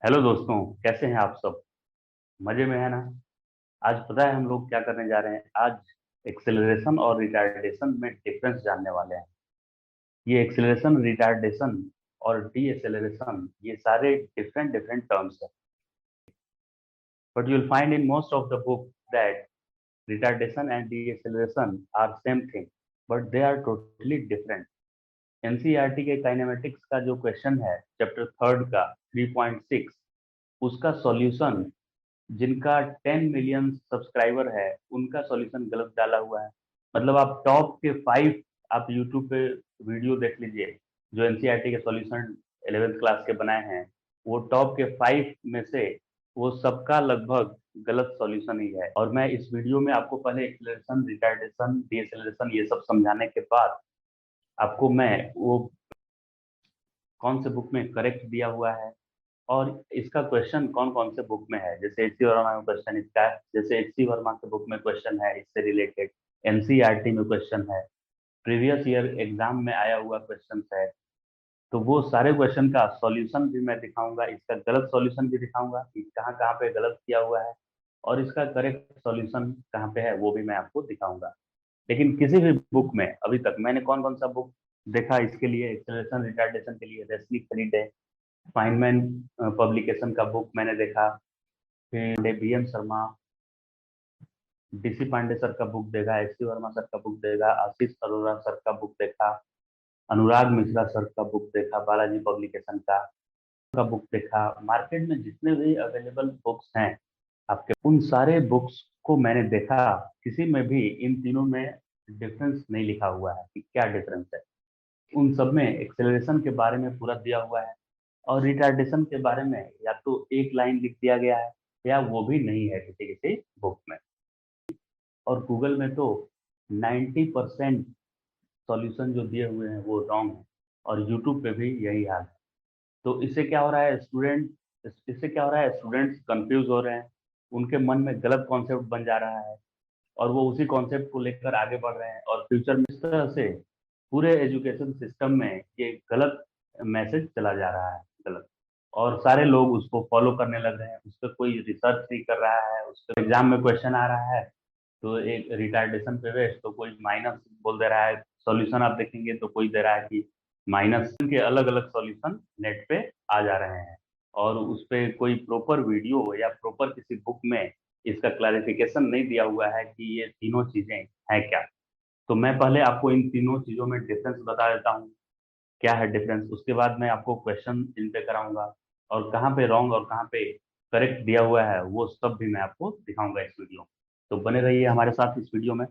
Hello दोस्तों, कैसे हैं आप सब? मजे में है ना? आज पता है हम लोग क्या करने जा रहे हैं? आज एक्सेलरेशन और रिटार्डेशन में डिफरेंस जानने वाले हैं। ये एक्सेलरेशन, रिटार्डेशन और डी एक्सेलरेशन, ये सारे डिफरेंट डिफरेंट टर्म्स है। But you will find in most of the book that retardation and de acceleration are same thing, but they are totally different. NCERT के kinematics का जो question है, chapter third का 3.6, उसका solution जिनका 10 million subscriber है उनका सॉल्यूशन गलत डाला हुआ है। मतलब आप टॉप के 5 आप यूट्यूब पे वीडियो देख लीजिए, जो एनसीईआरटी के सॉल्यूशन 11th क्लास के बनाए हैं, वो टॉप के 5 में से वो सबका लगभग गलत सॉल्यूशन ही है। और मैं इस वीडियो में आपको पहले एक्सेलरेशन, रिटार्डेशन, डीएक्सेलरेशन ये सब समझाने के बाद आपको मैं वो कौन से बुक में करेक्ट दिया हुआ है और इसका क्वेश्चन कौन कौन से बुक में है। जैसे एच सी वर्मा में क्वेश्चन इसका है, जैसे एच सी वर्मा के बुक में क्वेश्चन है इससे रिलेटेड, एनसीईआरटी में क्वेश्चन है, प्रीवियस ईयर एग्जाम में आया हुआ क्वेश्चन है। तो वो सारे क्वेश्चन का सॉल्यूशन भी मैं दिखाऊंगा, इसका गलत सॉल्यूशन भी दिखाऊंगा कि कहाँ कहाँ पे गलत किया हुआ है, और इसका करेक्ट सॉल्यूशन कहाँ पे है वो भी मैं आपको दिखाऊंगा। लेकिन किसी भी बुक में अभी तक मैंने कौन कौन सा बुक देखा इसके लिए, एक्सेलरेशन रिटार्डेशन के लिए, रेस्ली खरीदे, फाइनमैन पब्लिकेशन का बुक मैंने देखा, फिर B M Sharma, DC Pandey sir का बुक देखा, एस सी वर्मा सर का बुक देखा, आशीष अरोड़ा सर का बुक देखा, अनुराग मिश्रा सर का बुक देखा, बालाजी पब्लिकेशन का बुक देखा। मार्केट में जितने भी अवेलेबल बुक्स हैं आपके, उन सारे बुक्स को मैंने देखा, किसी में भी इन तीनों में डिफरेंस नहीं लिखा हुआ है कि क्या डिफरेंस है। उन सब में एक्सेलरेशन के बारे में पूरा दिया हुआ है, और रिटार्डेशन के बारे में या तो एक लाइन लिख दिया गया है या वो भी नहीं है किसी किसी बुक में। और गूगल में तो 90% सॉल्यूशन जो दिए हुए हैं वो रॉन्ग है, और यूट्यूब पे भी यही हाल है। तो इससे क्या हो रहा है, स्टूडेंट्स कंफ्यूज हो रहे हैं, उनके मन में गलत कॉन्सेप्ट बन जा रहा है, और वो उसी कॉन्सेप्ट को लेकर आगे बढ़ रहे हैं, और फ्यूचर में इस तरह से पूरे एजुकेशन सिस्टम में ये गलत मैसेज चला जा रहा है, गलत। और सारे लोग उसको फॉलो करने लग रहे हैं, उस पर कोई रिसर्च नहीं कर रहा है, उस पर एग्जाम में क्वेश्चन आ रहा है तो एक रिटार्डेशन पे वेस्ट, तो कोई माइनस बोल दे रहा है। सॉल्यूशन आप देखेंगे तो कोई दे रहा है कि माइनस के अलग अलग सॉल्यूशन नेट पे आ जा रहे हैं, और उस पे कोई प्रॉपर वीडियो या प्रॉपर किसी बुक में इसका क्लैरिफिकेशन नहीं दिया हुआ है कि ये तीनों चीजें हैं क्या। तो मैं पहले आपको इन तीनों चीजों में डिफरेंस बता देता हूँ, क्या है डिफरेंस। उसके बाद मैं आपको क्वेश्चन इन पे कराऊंगा, और कहाँ पे रॉन्ग और कहाँ पे करेक्ट दिया हुआ है वो सब भी मैं आपको दिखाऊंगा इस वीडियो में। तो बने रहिए हमारे साथ इस वीडियो में।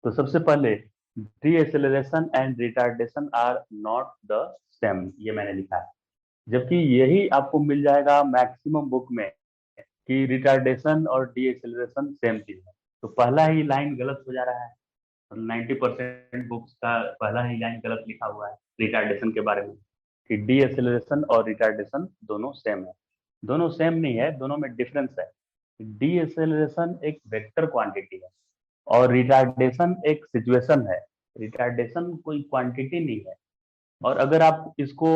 तो सबसे पहले, de acceleration and retardation are not the same, ये मैंने लिखा है, जबकि यही आपको मिल जाएगा मैक्सिमम बुक में कि रिटार्डेशन और डी एक्सेलरेशन सेम चीज है। तो पहला ही लाइन गलत हो जा रहा है, 90% बुक्स का पहला ही लाइन गलत लिखा हुआ है रिटार्डेशन के बारे में, कि डी एक्सेलरेशन और रिटार्डेशन दोनों सेम है। दोनों सेम नहीं है, दोनों में डिफरेंस है। डी एक्सेलरेशन एक वेक्टर क्वांटिटी है, और रिटार्डेशन एक सिचुएशन है। रिटार्डेशन कोई क्वांटिटी नहीं है। और अगर आप इसको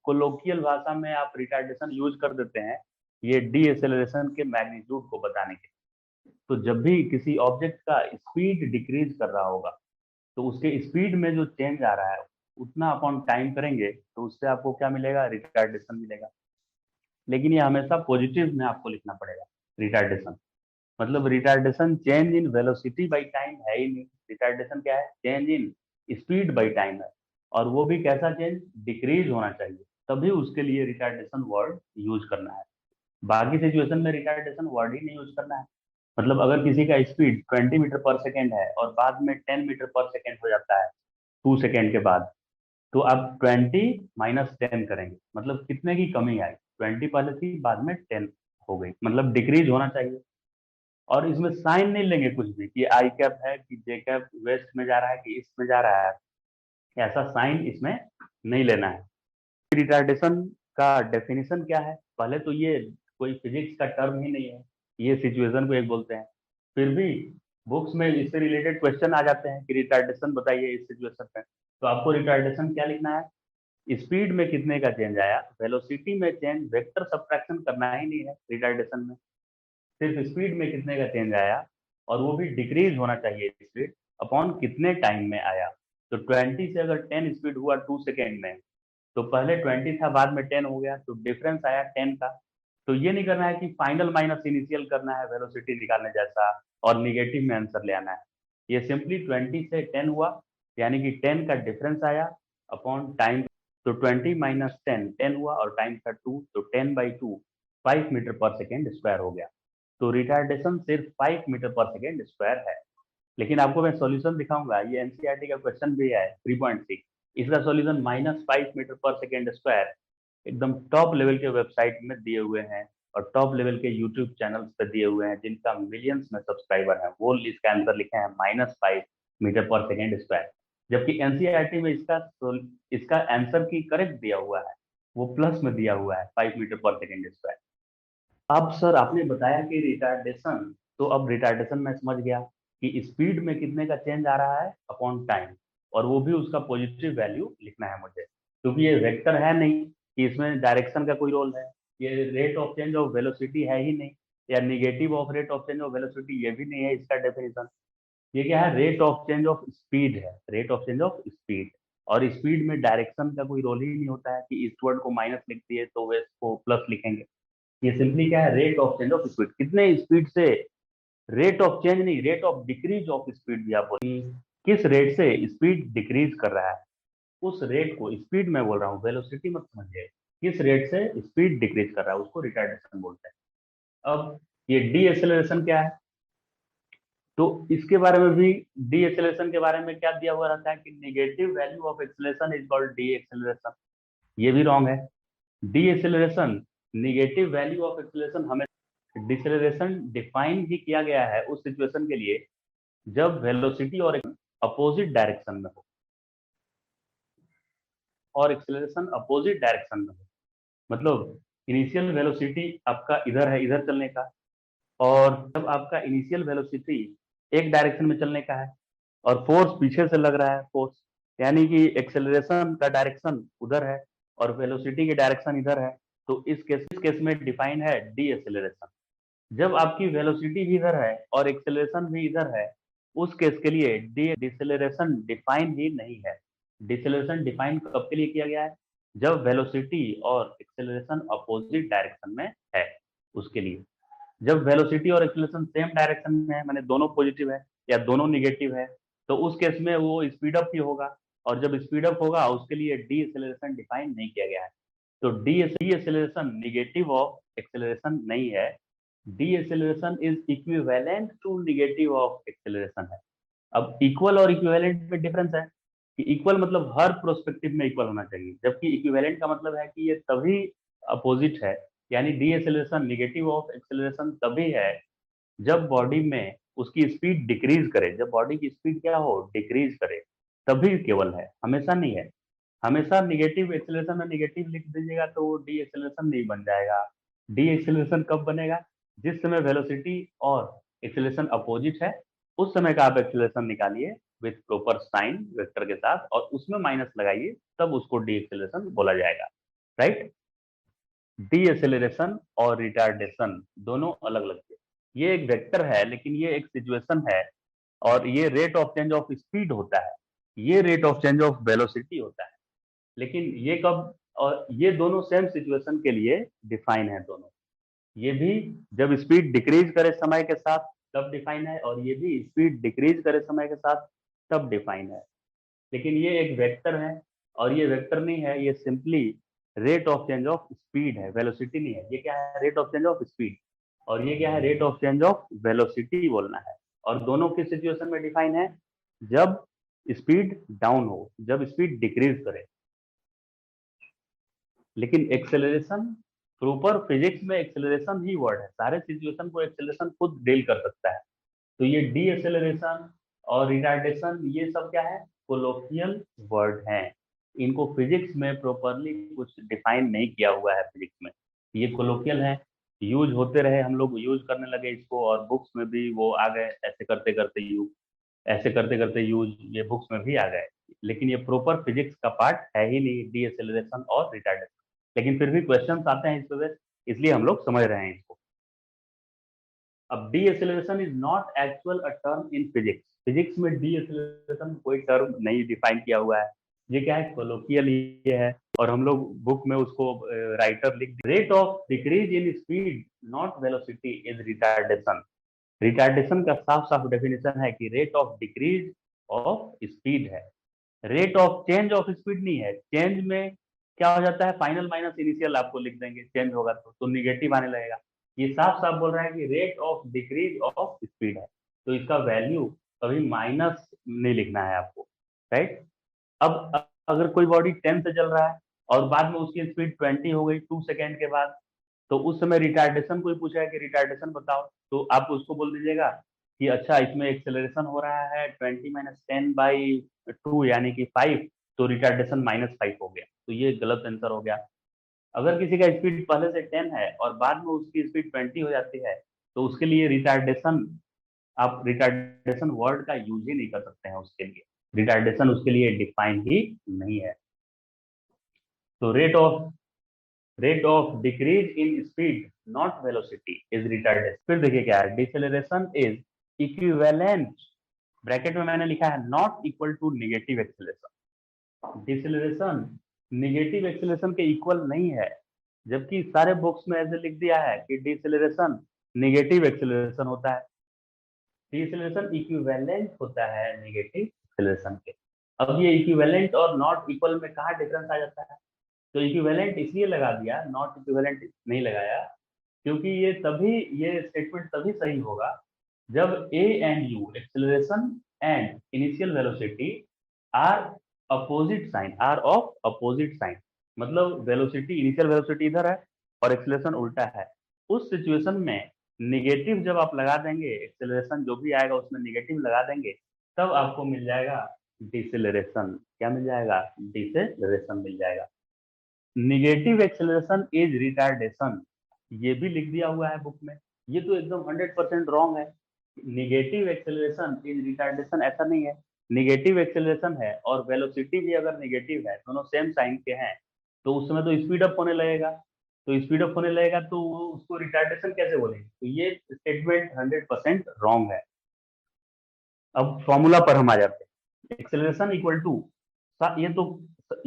कोलोकियल भाषा में आप रिटार्डेशन यूज कर देते हैं ये डी एक्सेलरेशन के मैग्नीट्यूड को बताने के, तो जब भी किसी ऑब्जेक्ट का स्पीड डिक्रीज कर रहा होगा, तो उसके स्पीड में जो चेंज आ रहा है उतना अपॉन टाइम करेंगे तो उससे आपको क्या मिलेगा, रिटार्डेशन मिलेगा। लेकिन ये हमेशा पॉजिटिव में आपको लिखना पड़ेगा, रिटार्डेशन। मतलब retardation change in velocity by time है ही नहीं। रिटार्डेशन क्या है, change in speed by time है, और वो भी कैसा चेंज, डिक्रीज होना चाहिए, तभी उसके लिए रिटार्डेशन वर्ड यूज करना है। बाकी सिचुएशन में रिटार्डेशन वर्ड ही नहीं यूज करना है। मतलब अगर किसी का स्पीड 20 मीटर पर सेकेंड है और बाद में 10 मीटर पर सेकेंड हो जाता है 2 सेकेंड के बाद, तो आप 20 - 10 करेंगे, मतलब कितने की कमी आई, 20 पहले थी बाद में 10 हो गई, मतलब डिक्रीज होना चाहिए। और इसमें साइन नहीं लेंगे कुछ भी कि आई कैप है कि जे कैप वेस्ट में जा रहा है कि ईस्ट में जा रहा है, ऐसा साइन इसमें नहीं लेना है। रिटार्डेशन का डेफिनेशन क्या है, पहले तो ये कोई फिजिक्स का टर्म ही नहीं है, ये सिचुएशन को एक बोलते हैं। फिर भी बुक्स में इससे रिलेटेड क्वेश्चन आ जाते हैं कि रिटार्डेशन बताइए इस सिचुएशन में, तो आपको रिटार्डेशन क्या लिखना है, स्पीड में कितने का चेंज आया, वेलोसिटी में चेंज, वेक्टर सब्ट्रैक्शन करना ही नहीं है रिटार्डेशन में, सिर्फ स्पीड में कितने का चेंज आया, और वो भी डिक्रीज होना चाहिए स्पीड, अपॉन कितने टाइम में आया। तो 20 से अगर 10 स्पीड हुआ 2 सेकेंड में, तो पहले 20 था बाद में 10 हो गया, तो डिफरेंस आया 10 का। तो ये नहीं करना है कि फाइनल माइनस इनिशियल करना है वेलोसिटी निकालने जैसा और निगेटिव में आंसर ले आना है। ये सिंपली 20 से 10 हुआ, यानी कि 10 का डिफरेंस आया अपॉन टाइम। तो 20 माइनस 10 10 हुआ और टाइम था 2, तो 10/2 5 मीटर पर सेकेंड स्क्वायर हो गया। तो रिटार्डेशन सिर्फ 5 मीटर पर सेकेंड स्क्वायर है। लेकिन आपको मैं सॉल्यूशन दिखाऊंगा, ये एनसीईआरटी का क्वेश्चन भी है 3.6, इसका solution -5 metre per second square एकदम टॉप लेवल के वेबसाइट में दिए हुए हैं और टॉप लेवल के यूट्यूब चैनल्स पे दिए हुए हैं जिनका मिलियंस में सब्सक्राइबर है, वो इसका आंसर लिखे हैं -5 मीटर पर सेकेंड स्क्वायर। जबकि एनसीईआरटी में इसका आंसर की करेक्ट दिया हुआ है, वो प्लस में दिया हुआ है 5 मीटर पर सेकेंड स्क्वायर। अब सर आपने बताया कि रिटार्डेशन, तो अब रिटार्डेशन मैं समझ गया कि स्पीड में कितने का चेंज आ रहा है अपॉन टाइम, और वो भी उसका पॉजिटिव वैल्यू लिखना है मुझे, क्योंकि ये वेक्टर है नहीं कि इसमें डायरेक्शन का कोई रोल है, ये rate of change of velocity है ही नहीं, या negative of rate of change of velocity ये भी नहीं है इसका डेफिनेशन। ये क्या है, rate of change of speed है, rate of change of speed. और स्पीड में डायरेक्शन का कोई रोल ही नहीं होता है कि ईस्टवर्ड को माइनस लिख दिए तो वेस्ट को प्लस लिखेंगे। ये सिंपली क्या है, rate of change of speed, कितने स्पीड से, रेट ऑफ चेंज नहीं, rate of decrease of speed भी आप बोलिए, किस रेट से स्पीड डिक्रीज कर रहा है, उस रेट को, स्पीड में बोल रहा हूँ वेलोसिटी मत समझिए, किस रेट से स्पीड डिक्रीज कर रहा है उसको रिटार्डेशन बोलते हैं। अब ये डी एक्सेलरेशन क्या है, तो इसके बारे में भी, डी एक्सेलरेशन के बारे में क्या दिया हुआ रहता है कि negative value of acceleration is called D acceleration. ये भी रॉन्ग है। De acceleration, negative value of acceleration हमें, डिसेलरेशन डिफाइन ही किया गया है उस सिचुएशन के लिए जब वेलोसिटी और अपोजिट डायरेक्शन में हो, और एक्सेलरेशन अपोजिट डायरेक्शन में हो। मतलब इनिशियल वेलोसिटी आपका इधर है, इधर चलने का, और जब आपका इनिशियल वेलोसिटी एक डायरेक्शन में चलने का है और फोर्स पीछे से लग रहा है, फोर्स यानी कि एक्सेलरेशन का डायरेक्शन उधर है और वेलोसिटी की डायरेक्शन इधर है, तो इस केस में डिफाइन है डी एक्सेलरेशन। जब आपकी वेलोसिटी भी इधर है और एक्सेलरेशन भी इधर है, उस केस के लिए डिसेलरेशन डिफाइन ही नहीं है। डिसेलरेशन डिफाइन कब के लिए किया गया है, जब वेलोसिटी और एक्सेलरेशन अपोजिट डायरेक्शन में है, उसके लिए। जब वेलोसिटी और एक्सेलरेशन सेम डायरेक्शन में है, माने दोनों पॉजिटिव है या दोनों निगेटिव है, तो उस केस में वो स्पीड अप ही होगा, और जब स्पीड अप होगा उसके लिए डी एक्सेलरेशन डिफाइन नहीं किया गया है। तो de acceleration negative of acceleration नहीं है, de acceleration is equivalent to negative of acceleration है। अब इक्वल और इक्विवेलेंट में डिफरेंस है कि इक्वल मतलब हर प्रोस्पेक्टिव में इक्वल होना चाहिए, जबकि इक्विवेलेंट का मतलब है कि ये तभी अपोजिट है, यानी D acceleration negative of acceleration तभी है जब बॉडी में उसकी स्पीड डिक्रीज करे, जब बॉडी की स्पीड क्या हो, डिक्रीज करे, तभी केवल है, हमेशा नहीं है। हमेशा निगेटिव एक्सेलरेशन में निगेटिव लिख दीजिएगा तो वो डी एक्सेलरेशन नहीं बन जाएगा। डी एक्सेलरेशन कब बनेगा, जिस समय वेलोसिटी और एक्सेलरेशन अपोजिट है, उस समय का आप एक्सेलरेशन निकालिए विथ प्रॉपर साइन वेक्टर के साथ और उसमें माइनस लगाइए, तब उसको डी एक्सेलरेशन बोला जाएगा, राइट। डी एक्सेलरेशन और रिटार्डेशन दोनों अलग अलग है। ये एक वेक्टर है लेकिन ये एक सिचुएशन है, और ये rate of change of speed होता है, ये rate of change of velocity होता है। लेकिन ये कब, और ये दोनों सेम सिचुएशन के लिए डिफाइन है दोनों। ये भी जब स्पीड डिक्रीज करे समय के साथ तब डिफाइन है, और ये भी स्पीड डिक्रीज करे समय के साथ तब डिफाइन है। लेकिन ये एक वेक्टर है, और ये वेक्टर नहीं है, ये simply rate of change of speed है, वेलोसिटी नहीं है। ये क्या है, rate of change of speed, और ये क्या है, rate of change of velocity बोलना है। और दोनों किस सिचुएशन में डिफाइन है, जब स्पीड डाउन हो, जब स्पीड डिक्रीज करे। लेकिन एक्सेलरेशन, प्रॉपर फिजिक्स में एक्सेलरेशन ही वर्ड है, सारे सिचुएशन को एक्सेलरेशन खुद डील कर सकता है। तो ये डी एक्सेलरेशन और रिटार्डेशन ये सब क्या है, कोलोकियल वर्ड हैं। इनको फिजिक्स में प्रॉपरली कुछ डिफाइन नहीं किया हुआ है फिजिक्स में, ये कोलोकियल है, यूज होते रहे, हम लोग यूज करने लगे इसको, और बुक्स में भी वो आ गए, ऐसे करते करते यूज, ऐसे करते करते यूज, ये बुक्स में भी आ गए। लेकिन ये प्रॉपर फिजिक्स का पार्ट है ही नहीं, डीएसेलरेशन और रिटार्डेशन। लेकिन फिर भी क्वेश्चंस आते हैं इस वजह से, इसलिए हम लोग समझ रहे हैं इसको। अब deceleration is not actual a term in physics. Physics में डीएसेलरेशन कोई टर्म नहीं डिफाइन किया हुआ है, ये क्या है, कोलोकियल ये है, और हम लोग बुक में उसको राइटर लिख, rate of decrease in speed not velocity is retardation. Retardation का साफ साफ डेफिनेशन है कि rate of decrease of speed है, rate of change of speed नहीं है। चेंज में क्या हो जाता है, फाइनल माइनस इनिशियल आपको लिख देंगे, चेंज होगा तो निगेटिव आने लगेगा। ये साफ साफ बोल रहा है कि rate of decrease of speed है, तो इसका वैल्यू कभी माइनस नहीं लिखना है आपको, राइट। अब अगर कोई बॉडी 10 से चल रहा है और बाद में उसकी स्पीड 20 हो गई 2 सेकेंड के बाद, तो उस समय रिटार्डेशन कोई पूछा है कि रिटार्डेशन बताओ, तो आप उसको बोल दीजिएगा कि अच्छा इसमें एक्सेलरेशन हो रहा है 20 - 10/2 यानी कि 5, तो रिटार्डेशन -5 हो गया, तो ये गलत आंसर हो गया। अगर किसी का स्पीड पहले से 10 है और बाद में उसकी स्पीड 20 हो जाती है, तो उसके लिए रिटार्डेशन, आप रिटार्डेशन वर्ड का यूज ही नहीं कर सकते हैं उसके लिए, रिटार्डेशन उसके लिए डिफाइन ही नहीं है। तो rate of decrease in speed not velocity is retardation. फिर देखिए क्या है, डिसेलरेशन इज इक्विवेलेंट, ब्रैकेट में मैंने लिखा है not equal to negative acceleration. Deceleration negative acceleration के इक्वल नहीं है, जबकि सारे बुक्स में ऐसे लिख दिया है कि डिसेलरेशन नेगेटिव एक्सेलरेशन होता है, डिसेलरेशन इक्विवेलेंट होता है नेगेटिव एक्सेलरेशन के। अब ये इक्विवेलेंट और नॉट इक्वल में कहाँ डिफरेंस आ जाता है, तो इक्विवेलेंट इसलिए लगा दिया, नॉट इक्विवेलेंट नहीं लगाया, क्योंकि ये स्टेटमेंट तभी सही होगा जब A and u, acceleration and initial velocity, are opposite sign, are of opposite sign, मतलब वेलोसिटी, इनिशियल वेलोसिटी इधर है और एक्सेलरेशन उल्टा है। उस सिचुएशन में निगेटिव जब आप लगा देंगे, एक्सेलरेशन जो भी आएगा उसमें निगेटिव लगा देंगे, तब आपको मिल जाएगा डिसेलरेशन। क्या मिल जाएगा, डिसेलरेशन मिल जाएगा। निगेटिव एक्सेलरेशन इज रिटार्डेशन, ये भी लिख दिया हुआ है बुक में, ये तो एकदम 100% रॉन्ग है। निगेटिव एक्सेलरेशन इज रिटार्डेशन ऐसा नहीं है, निगेटिव एक्सेलरेशन है और वेलोसिटी भी अगर निगेटिव है, दोनों सेम साइन के हैं, तो उस समय तो स्पीड अप होने लगेगा, तो स्पीड अप होने लगेगा तो उसको रिटार्डेशन कैसे बोलेंगे, तो ये स्टेटमेंट 100% रॉन्ग है। अब फॉर्मूला पर हम आ जाते हैं, एक्सेलरेशन इक्वल टू,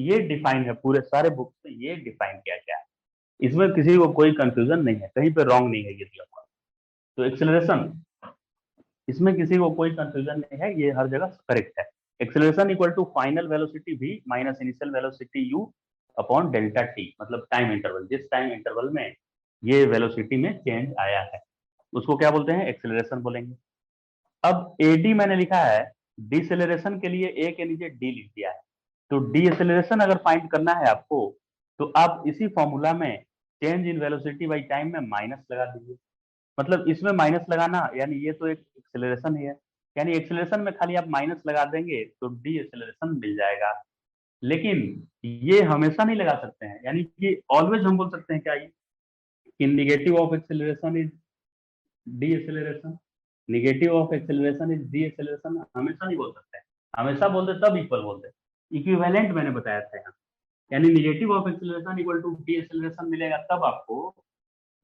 ये डिफाइन है पूरे सारे बुक्स में, ये डिफाइन किया गया है, इसमें किसी को कोई कंफ्यूजन नहीं है, कहीं पे रॉन्ग नहीं है ये दिया हुआ। तो एक्सेलरेशन, इसमें किसी को कोई कंफ्यूजन नहीं है, ये हर जगह करेक्ट है। Acceleration equal to final velocity v minus initial velocity u upon delta t, मतलब टाइम इंटरवल, जिस टाइम इंटरवल में ये वेलोसिटी में चेंज आया है उसको क्या बोलते हैं, एक्सेलरेशन बोलेंगे। अब एडी मैंने लिखा है, डिसेलरेशन के लिए ए के नीचे डी लिख दिया है, तो डीएसेलरेशन अगर फाइंड करना है आपको, तो आप इसी फॉर्मूला में change in velocity by time में माइनस लगा दीजिए, मतलब इसमें माइनस लगाना यानी ये तो एक एक्सेलरेशन ही है, यानी एक्सेलरेशन में खाली आप माइनस लगा देंगे तो डीएसेलरेशन मिल जाएगा। लेकिन ये हमेशा नहीं लगा सकते हैं, यानी कि ऑलवेज हम बोल सकते हैं क्या ये, कि negative of acceleration is deceleration, negative of acceleration is deceleration, हमेशा नहीं बोल सकते हैं, हमेशा बोलते तब इक्वल बोलते, इक्विवेलेंट मैंने बताया था यहाँ, यानी negative of acceleration equal to deceleration मिलेगा तब आपको,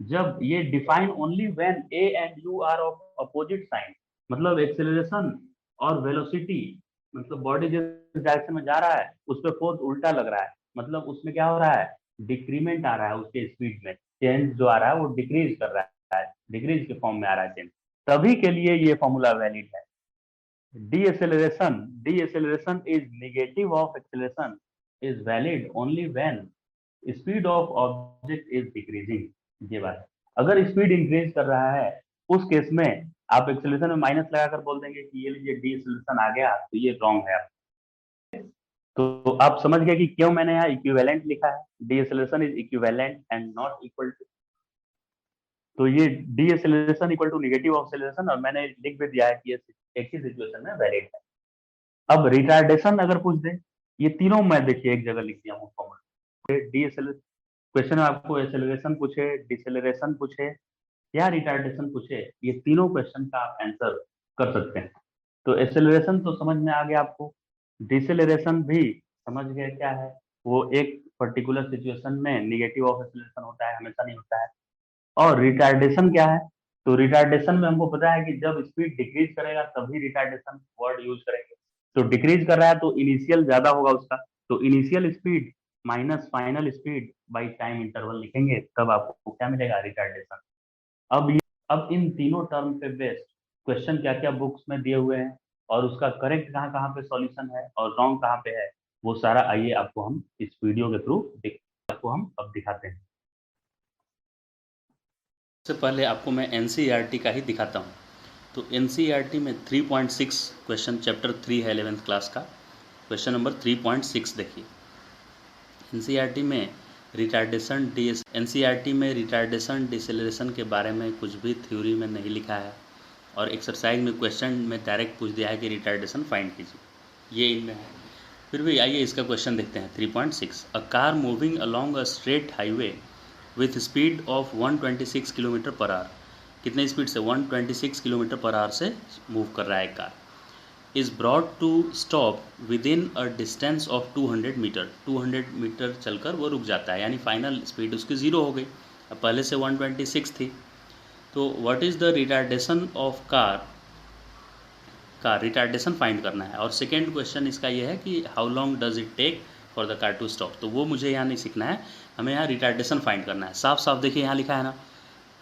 जब ये define only when A and U are of opposite sign, मतलब एक्सेलरेशन और वेलोसिटी, मतलब बॉडी जिस डायरेक्शन में जा रहा है उस पर फोर्स उल्टा लग रहा है, मतलब उसमें क्या हो रहा है, डिक्रीमेंट आ रहा है उसके स्पीड में, चेंज जो आ रहा है वो डिक्रीज कर रहा है, डिक्रीज के फॉर्म में आ रहा है चेंज, तभी के लिए ये फॉर्मूला वैलिड है। Deceleration is negative of acceleration is valid only when speed of object is decreasing, ये बात है। अगर स्पीड इंक्रीज कर रहा है उस केस में आप एक्सेलरेशन में माइनस लगाकर बोल देंगे कि ये लीजिए डीएसेलरेशन आ गया, तो ये रॉन्ग है। तो आप समझ गए कि क्यों मैंने यहाँ इक्विवेलेंट लिखा है, deceleration is equivalent and not equal to, तो ये deceleration equal to negative acceleration, और मैंने लिख भी दिया है कि ये एक ही सिचुएशन में वैलिड है। अब रिटार्डेशन अगर पूछ दे, ये तीनों मैं देखिए एक जगह लिख दिया हूँ फॉर्मूला, डीएसएल क्वेश्चन में आपको एक्सेलरेशन पूछे, डिसेलरेशन पूछे या रिटार्डेशन पूछे, ये तीनों क्वेश्चन का आप आंसर कर सकते हैं। तो एक्सेलरेशन तो समझ में आ गया आपको, डिसेलरेशन भी समझ गए क्या है, वो एक पर्टिकुलर सिचुएशन में निगेटिव ऑफ एक्सेलरेशन होता है, हमेशा नहीं होता है। और रिटार्डेशन क्या है, तो रिटार्डेशन में हमको पता है कि जब स्पीड डिक्रीज करेगा तभी रिटार्डेशन वर्ड यूज करेंगे। तो डिक्रीज कर रहा है तो इनिशियल ज्यादा होगा उसका, तो initial speed minus final speed by time interval लिखेंगे, तब आपको क्या मिलेगा, रिटार्डेशन। अब अब इन तीनों टर्म पे बेस्ड क्वेश्चन क्या क्या बुक्स में दिए हुए हैं और उसका करेक्ट कहाँ कहाँ पे सॉल्यूशन है और रॉन्ग कहाँ पे है, वो सारा आइए आपको हम इस वीडियो के थ्रू आपको हम अब दिखाते हैं। सबसे पहले आपको मैं एनसीईआरटी का ही दिखाता हूँ। तो एनसीईआरटी में 3.6 क्वेश्चन, चैप्टर 3 है 11th क्लास का, क्वेश्चन नंबर 3.6 देखिए। एनसीईआरटी में रिटार्डेशन डिसेलरेशन के बारे में कुछ भी थ्योरी में नहीं लिखा है, और एक्सरसाइज में क्वेश्चन में डायरेक्ट पूछ दिया है कि रिटार्डेशन फाइंड कीजिए, ये इनमें है। फिर भी आइए इसका क्वेश्चन देखते हैं। 3.6, a car moving along a straight highway with speed of 126 kilometre per our, कितने स्पीड से, 126 किलोमीटर पर आवर से मूव कर रहा है car, is brought to stop within a distance of 200 metre, 200 metre चलकर वो रुक जाता है, यानी फाइनल स्पीड उसकी ज़ीरो हो गई, अब पहले से 126 थी। तो what is the retardation of car, retardation find करना है। और सेकेंड क्वेश्चन इसका ये है कि how long does it take for the car to stop, तो वो मुझे यहाँ नहीं सीखना है, हमें यहाँ रिटार्डेशन फाइंड करना है। साफ साफ देखिए यहाँ लिखा है ना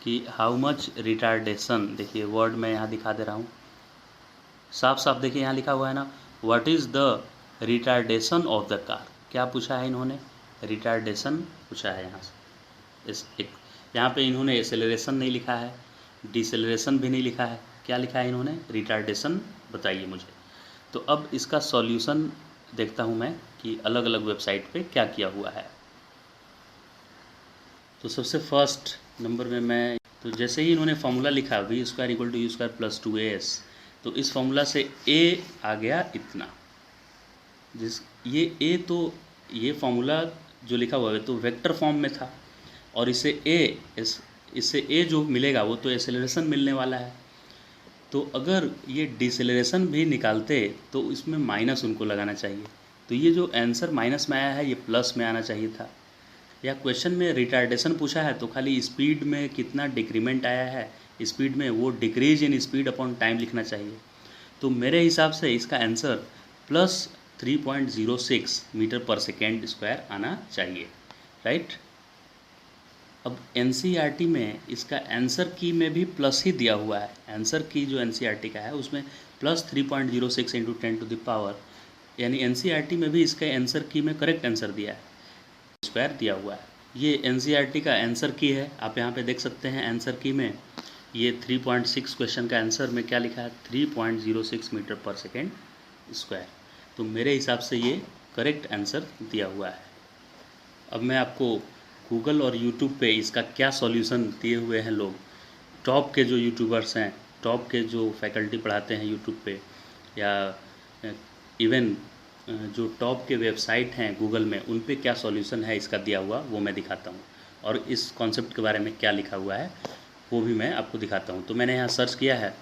कि हाउ मच रिटार्डेशन, देखिए वर्ड मैं यहाँ दिखा दे रहा हूँ, साफ साफ देखिए यहाँ लिखा हुआ है ना, what is the retardation of the car, क्या पूछा है इन्होंने, रिटार्डेशन पूछा है यहाँ से। इस एक यहाँ पे इन्होंने एक्सेलरेशन नहीं लिखा है, डिसेलरेशन भी नहीं लिखा है, क्या लिखा है इन्होंने, रिटार्डेशन, बताइए मुझे। तो अब इसका सॉल्यूशन देखता हूँ मैं कि अलग अलग वेबसाइट पे क्या किया हुआ है। तो सबसे फर्स्ट नंबर में मैं, तो जैसे ही इन्होंने फॉर्मूला लिखा v square equal to u square plus 2as, तो इस फॉर्मूला से a आ गया इतना, जिस ये a, तो ये फॉर्मूला जो लिखा हुआ है तो वेक्टर फॉर्म में था, और इससे इससे a जो मिलेगा वो तो एक्सेलरेशन मिलने वाला है। तो अगर ये डिसेलरेशन भी निकालते तो इसमें माइनस उनको लगाना चाहिए, तो ये जो आंसर माइनस में आया है ये प्लस में आना चाहिए था। या क्वेश्चन में रिटार्डेशन पूछा है तो खाली स्पीड में कितना डिक्रीमेंट आया है स्पीड में, वो decrease in speed upon time लिखना चाहिए। तो मेरे हिसाब से इसका answer plus 3.06 metre per second square आना चाहिए, राइट। अब एनसीईआरटी में इसका आंसर की में भी प्लस ही दिया हुआ है, आंसर की जो एनसीईआरटी का है उसमें plus 3.06 into 10 to the power, यानी एनसीईआरटी में भी इसका आंसर की में करेक्ट आंसर दिया है, स्क्वायर दिया हुआ है। ये एनसीईआरटी का आंसर की है, आप यहाँ पे देख सकते हैं आंसर की में ये 3.6 क्वेश्चन का आंसर में क्या लिखा है, 3.06 मीटर पर सेकेंड स्क्वायर। तो मेरे हिसाब से ये करेक्ट आंसर दिया हुआ है। अब मैं आपको गूगल और यूट्यूब पे इसका क्या सॉल्यूशन दिए हुए हैं लोग, टॉप के जो यूट्यूबर्स हैं, टॉप के जो फैकल्टी पढ़ाते हैं यूट्यूब पे, या इवन जो टॉप के वेबसाइट हैं गूगल में, उन पे क्या सॉल्यूशन है इसका दिया हुआ वो मैं दिखाता हूँ, और इस कॉन्सेप्ट के बारे में क्या लिखा हुआ है वो भी मैं आपको दिखाता हूँ। तो मैंने यहाँ सर्च किया है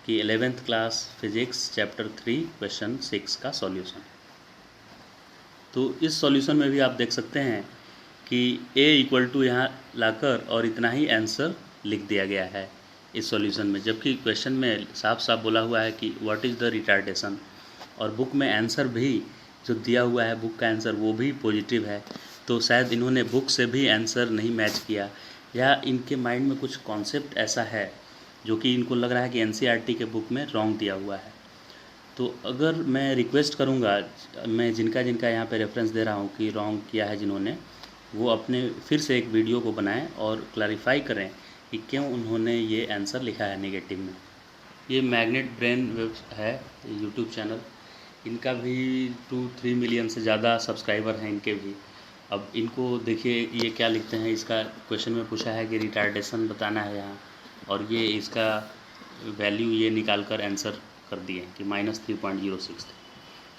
कि 11th class physics chapter 3 question 6 का सॉल्यूशन। तो इस सॉल्यूशन में भी आप देख सकते हैं कि a इक्वल टू यहाँ लाकर और इतना ही आंसर लिख दिया गया है इस सॉल्यूशन में, जबकि क्वेश्चन में साफ साफ बोला हुआ है कि व्हाट इज़ द रिटार्डेशन, और बुक में आंसर भी जो दिया हुआ है बुक का आंसर वो भी पॉजिटिव है। तो शायद इन्होंने बुक से भी आंसर नहीं मैच किया, या इनके माइंड में कुछ कॉन्सेप्ट ऐसा है जो कि इनको लग रहा है कि एनसीईआरटी के बुक में रॉन्ग दिया हुआ है। तो अगर मैं रिक्वेस्ट करूँगा, मैं जिनका जिनका यहाँ पे रेफरेंस दे रहा हूँ कि रॉन्ग किया है जिन्होंने, वो अपने फिर से एक वीडियो को बनाएं और क्लैरिफाई करें कि क्यों उन्होंने ये आंसर लिखा है नेगेटिव में। ये मैग्नेट ब्रेन वेब है यूट्यूब चैनल, इनका भी 2-3 मिलियन से ज़्यादा सब्सक्राइबर हैं इनके भी। अब इनको देखिए ये क्या लिखते हैं, इसका क्वेश्चन में पूछा है कि रिटार्डेशन बताना है यहाँ, और ये इसका वैल्यू ये निकाल कर आंसर कर दिए कि -3.06 थे,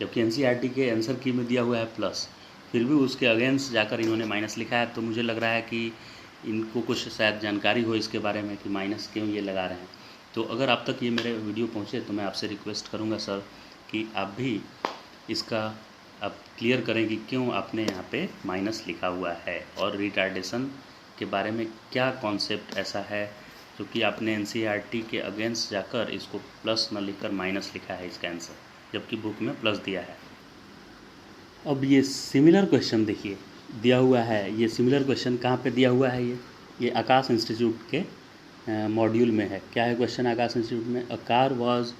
जबकि एनसीईआरटी के आंसर की में दिया हुआ है प्लस, फिर भी उसके अगेंस्ट जाकर इन्होंने माइनस लिखा है। तो मुझे लग रहा है कि इनको कुछ शायद जानकारी हो इसके बारे में कि माइनस क्यों ये लगा रहे हैं। तो अगर आप तक ये मेरे वीडियो पहुँचे तो मैं आपसे रिक्वेस्ट करूँगा सर कि आप भी इसका आप क्लियर करें कि क्यों आपने यहाँ पे माइनस लिखा हुआ है, और रिटार्डेशन के बारे में क्या कॉन्सेप्ट ऐसा है जो कि आपने एनसीईआरटी के अगेंस्ट जाकर इसको प्लस न लिखकर माइनस लिखा है इसका आंसर, जबकि बुक में प्लस दिया है। अब ये सिमिलर क्वेश्चन देखिए दिया हुआ है, ये सिमिलर क्वेश्चन कहाँ पे दिया हुआ है, ये आकाश इंस्टीट्यूट के मॉड्यूल में है। क्या है क्वेश्चन आकाश इंस्टीट्यूट में? A car was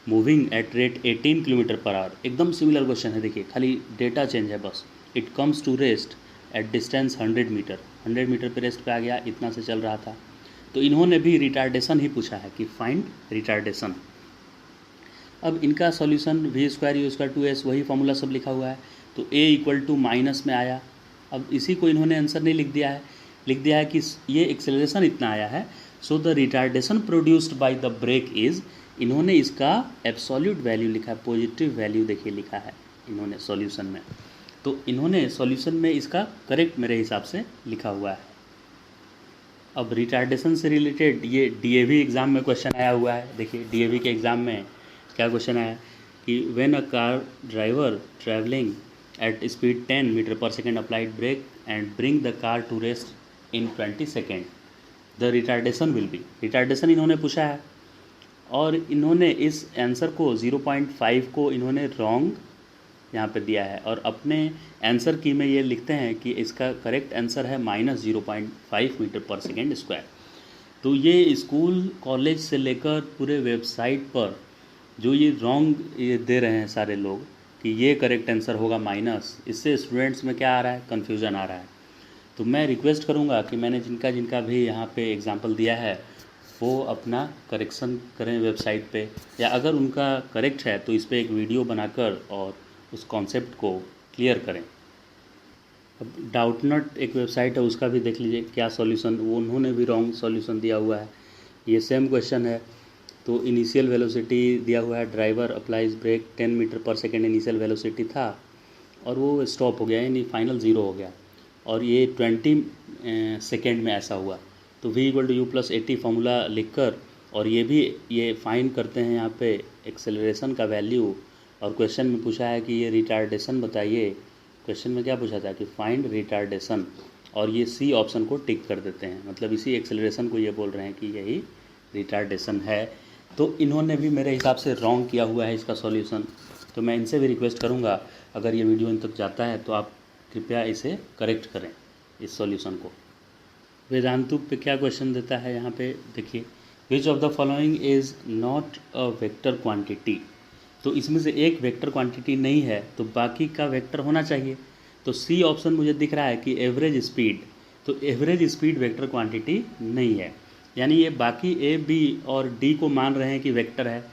moving at rate 18 kilometre per hour. एकदम सिमिलर क्वेश्चन है, देखिए खाली डेटा चेंज है बस। It comes to rest at distance 100 metre, 100 metre पे रेस्ट पे आ गया, इतना से चल रहा था। तो इन्होंने भी रिटार्डेशन ही पूछा है कि फाइंड रिटार्डेशन। अब इनका सॉल्यूशन v² u² 2s वही फार्मूला सब लिखा हुआ है, तो a इक्वल टू माइनस में आया। अब इसी को इन्होंने आंसर नहीं लिख दिया है, लिख दिया है कि ये एक्सेलरेशन इतना आया है, so the retardation produced by the brake is, इन्होंने इसका एब्सोल्यूट वैल्यू लिखा है, पॉजिटिव वैल्यू देखिए लिखा है इन्होंने सॉल्यूशन में। तो इन्होंने सॉल्यूशन में इसका करेक्ट मेरे हिसाब से लिखा हुआ है। अब रिटार्डेशन से रिलेटेड ये डीएवी एग्ज़ाम में क्वेश्चन आया हुआ है। देखिए डीएवी के एग्ज़ाम में क्या क्वेश्चन आया कि when a car driver travelling at speed 10 metre per second applied brake and bring the car to rest in 20 second, the retardation will be. Retardation इन्होंने पूछा है, और इन्होंने इस आंसर को 0.5 को इन्होंने रॉन्ग यहाँ पे दिया है, और अपने आंसर की में ये लिखते हैं कि इसका करेक्ट आंसर है -0.5 मीटर पर सेकेंड स्क्वायर। तो ये स्कूल कॉलेज से लेकर पूरे वेबसाइट पर जो ये रॉन्ग ये दे रहे हैं सारे लोग कि ये करेक्ट आंसर होगा माइनस, इससे स्टूडेंट्स में क्या आ रहा है, कन्फ्यूज़न आ रहा है। तो मैं रिक्वेस्ट करूँगा कि मैंने जिनका जिनका भी यहाँ पे एग्जांपल दिया है वो अपना करेक्शन करें वेबसाइट पे, या अगर उनका करेक्ट है तो इस पर एक वीडियो बनाकर और उस कॉन्सेप्ट को क्लियर करें। अब डाउटनट एक वेबसाइट है, उसका भी देख लीजिए क्या सॉल्यूशन, वो उन्होंने भी रॉन्ग सॉल्यूशन दिया हुआ है। ये सेम क्वेश्चन है, तो इनिशियल वेलोसिटी दिया हुआ है, driver applies break 10 metre per second initial velocity था, और वो स्टॉप हो गया, यानी फाइनल 0 हो गया, और ये 20 सेकेंड में ऐसा हुआ। तो v = u+80 फार्मूला लिखकर, और ये फाइंड करते हैं यहाँ पे एक्सेलरेशन का वैल्यू, और क्वेश्चन में पूछा है कि ये रिटार्डेशन बताइए। क्वेश्चन में क्या पूछा था कि फाइंड रिटार्डेशन, और ये सी ऑप्शन को टिक कर देते हैं, मतलब इसी एक्सेलरेशन को ये बोल रहे हैं कि यही रिटार्डेशन है। तो इन्होंने भी मेरे हिसाब से रॉन्ग किया हुआ है इसका सॉल्यूशन। तो मैं इनसे भी रिक्वेस्ट करूँगा, अगर ये वीडियो इन तक जाता है तो आप कृपया इसे करेक्ट करें, इस सॉल्यूशन को। वेदांतु पे क्या क्वेश्चन देता है यहाँ पे देखिए, which of the following is not a vector quantity. तो इसमें से एक वेक्टर क्वांटिटी नहीं है, तो बाकी का वेक्टर होना चाहिए। तो सी ऑप्शन मुझे दिख रहा है कि एवरेज स्पीड, तो एवरेज स्पीड वेक्टर क्वांटिटी नहीं है, यानी ये बाकी ए बी और डी को मान रहे हैं कि वेक्टर है।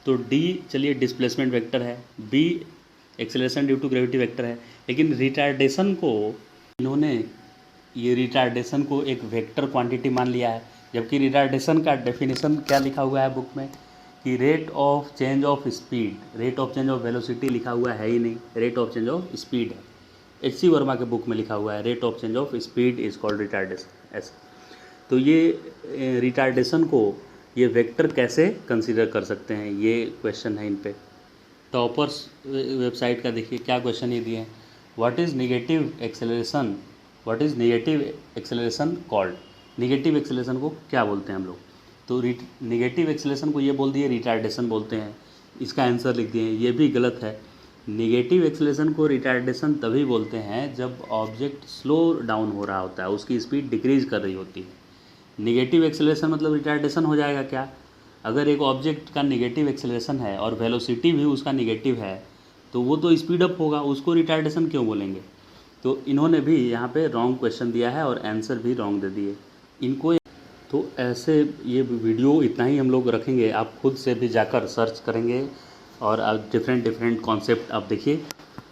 तो डी चलिए डिस्प्लेसमेंट वेक्टर है, B acceleration due to gravity vector है, लेकिन रिटार्डेशन को इन्होंने ये रिटार्डेशन को एक वेक्टर क्वांटिटी मान लिया है, जबकि रिटार्डेशन का डेफिनेशन क्या लिखा हुआ है बुक में कि rate of change of speed, rate of change of velocity लिखा हुआ है ही नहीं, rate of change of speed है। एच.सी. वर्मा के बुक में लिखा हुआ है rate of change of speed is called retardation, ऐसा। तो ये रिटार्डेशन को ये वेक्टर कैसे कंसीडर कर सकते हैं, ये क्वेश्चन है इन पे। टॉपर्स वेबसाइट का देखिए क्या क्वेश्चन ये दिए हैं, what is negative acceleration, what is negative acceleration called. Negative acceleration को क्या बोलते हैं हम लोग, तो नेगेटिव एक्सेलरेशन को ये बोल दिए रिटार्डेशन बोलते हैं, इसका आंसर लिख दिए, ये भी गलत है। नेगेटिव एक्सेलरेशन को रिटार्डेशन तभी बोलते हैं जब ऑब्जेक्ट स्लो डाउन हो रहा होता है, उसकी स्पीड डिक्रीज कर रही होती है। नेगेटिव एक्सेलरेशन मतलब रिटार्डेशन हो जाएगा क्या, अगर एक ऑब्जेक्ट का नेगेटिव एक्सेलरेशन है और वेलोसिटी भी उसका नेगेटिव है तो वो तो स्पीड अप होगा, उसको रिटार्डेशन क्यों बोलेंगे। तो इन्होंने भी यहाँ पे रॉन्ग क्वेश्चन दिया है और आंसर भी रॉन्ग दे दिए इनको। तो ऐसे ये वीडियो इतना ही हम लोग रखेंगे, आप खुद से भी जाकर सर्च करेंगे और आप डिफरेंट कॉन्सेप्ट आप देखिए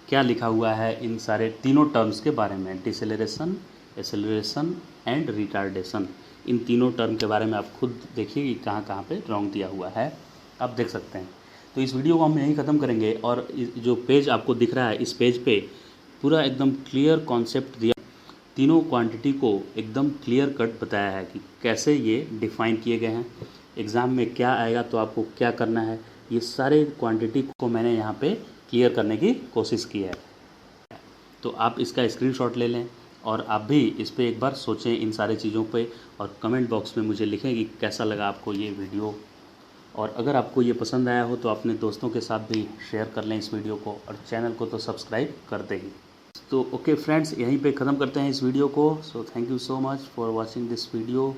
क्या लिखा हुआ है इन सारे तीनों टर्म्स के बारे में, डिसेलरेशन, एक्सेलरेशन एंड रिटार्डेशन। इन तीनों टर्म के बारे में आप खुद देखिए कि कहाँ कहाँ पे रॉन्ग दिया हुआ है, आप देख सकते हैं। तो इस वीडियो को हम यहीं ख़त्म करेंगे, और जो पेज आपको दिख रहा है इस पेज पे पूरा एकदम क्लियर कॉन्सेप्ट दिया, तीनों क्वांटिटी को एकदम क्लियर कट बताया है कि कैसे ये डिफ़ाइन किए गए हैं, एग्ज़ाम में क्या आएगा तो आपको क्या करना है, ये सारे क्वांटिटी को मैंने यहाँ पे क्लियर करने की कोशिश की है। तो आप इसका स्क्रीनशॉट ले लें और आप भी इस पे एक बार सोचें इन सारी चीज़ों पे, और कमेंट बॉक्स में मुझे लिखें कि कैसा लगा आपको ये वीडियो। और अगर आपको ये पसंद आया हो तो अपने दोस्तों के साथ भी शेयर कर लें इस वीडियो को, और चैनल को तो सब्सक्राइब कर दें ही। तो ओके फ्रेंड्स, यहीं पे ख़त्म करते हैं इस वीडियो को। So thank you so much for watching this video.